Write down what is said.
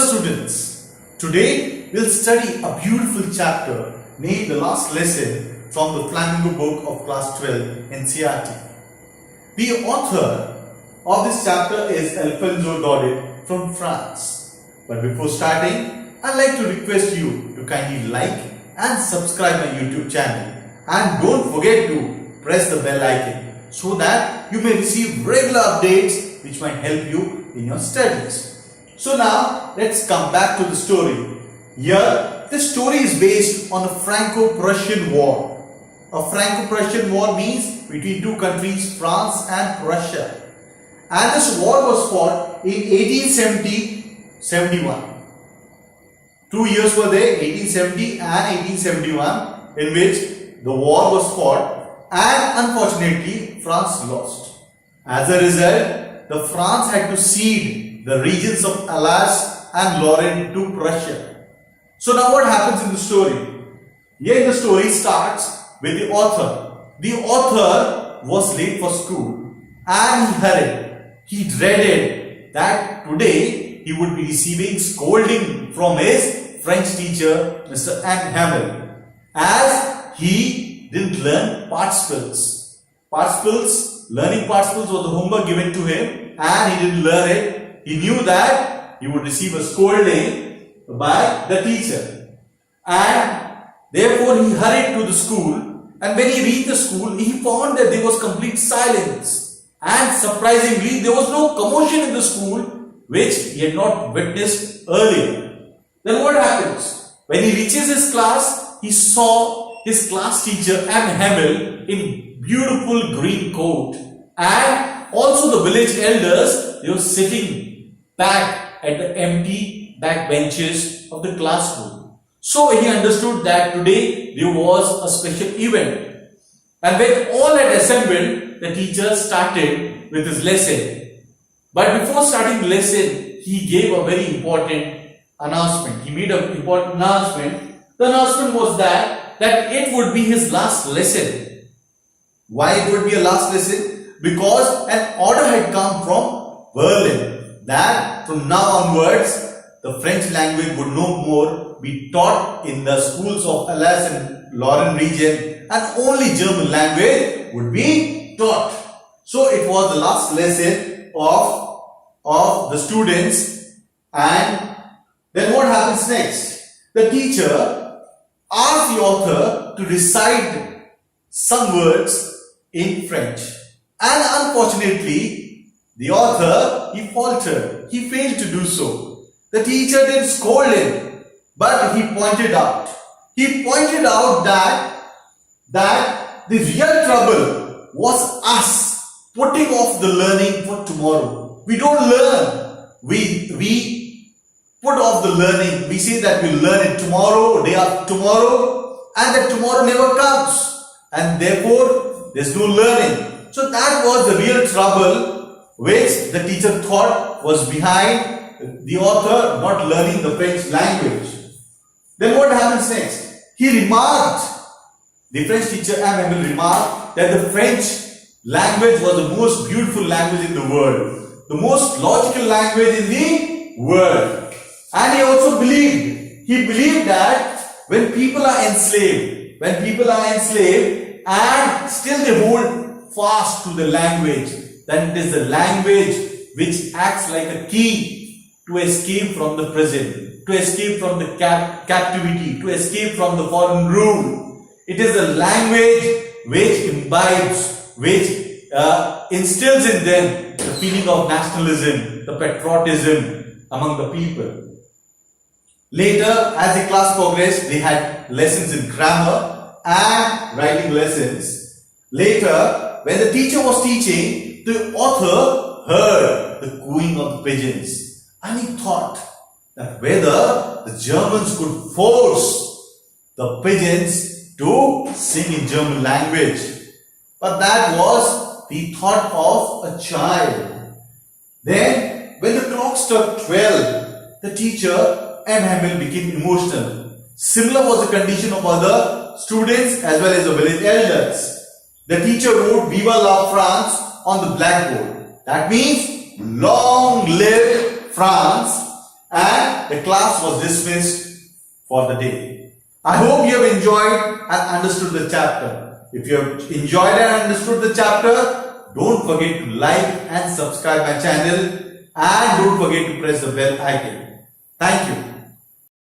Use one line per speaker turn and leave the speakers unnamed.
students, today we'll study a beautiful chapter named the last lesson from the Flamingo book of class 12 NCERT. The author of this chapter is Alfonso Daudet from France. But before starting, I'd like to request you to kindly like and subscribe my YouTube channel, and don't forget to press the bell icon so that you may receive regular updates which might help you in your studies. So now let's come back to the story. Here the story is based on the Franco-Prussian War. A Franco-Prussian War means between two countries, France and Prussia. And this war was fought in 1870-71. 2 years were there, 1870 and 1871, in which the war was fought, and unfortunately France lost. As a result, the France had to cede the regions of Alsace and Lorraine to Prussia. So now what happens in the story? Here the story starts with the author. The author was late for school and he hurried. He dreaded that today he would be receiving scolding from his French teacher, Mr. Hamel, as he didn't learn participles. Learning participles was the homework given to him and he didn't learn it. He knew that he would receive a scolding by the teacher, and therefore he hurried to the school. And when he reached the school, he found that there was complete silence, and surprisingly there was no commotion in the school which he had not witnessed earlier. Then what happens? When he reaches his class, he saw his class teacher Hamel in beautiful green coat, and also the village elders, they were sitting back at the empty back benches of the classroom. So he understood that today there was a special event. And when all had assembled, the teacher started with his lesson. But before starting the lesson, he gave a very important announcement. He made an important announcement. The announcement was that it would be his last lesson. Why it would be a last lesson? Because an order had come from Berlin that from now onwards the French language would no more be taught in the schools of Alsace and Lorraine region, and only German language would be taught. So it was the last lesson of the students. And then what happens next? The teacher asked the author to recite some words in French, and unfortunately the author, he faltered. He failed to do so. The teacher didn't scold him, but he pointed out. He pointed out that the real trouble was us putting off the learning for tomorrow. We don't learn. We put off the learning. We say that we'll learn it tomorrow, day after tomorrow, and that tomorrow never comes. And therefore, there's no learning. So that was the real trouble which the teacher thought was behind the author not learning the French language. Then what happens next? He remarked, the French teacher Hamel remarked that the French language was the most beautiful language in the world, the most logical language in the world. And he also believed that when people are enslaved and still they hold fast to the language, then it is the language which acts like a key to escape from the prison, to escape from the captivity, to escape from the foreign rule. It is the language which imbibes, which instills in them the feeling of nationalism, the patriotism among the people. Later, as the class progressed, they had lessons in grammar and writing lessons. Later, when the teacher was teaching, the author heard the cooing of the pigeons, and he thought that whether the Germans could force the pigeons to sing in German language. But that was the thought of a child. Then, when the clock struck 12, the teacher and Hamel became emotional. Similar was the condition of other students as well as the village elders. The teacher wrote "Viva la France" on the blackboard. That means long live France, and the class was dismissed for the day. I hope you have enjoyed and understood the chapter. If you have enjoyed and understood the chapter, don't forget to like and subscribe my channel, and don't forget to press the bell icon. Thank you.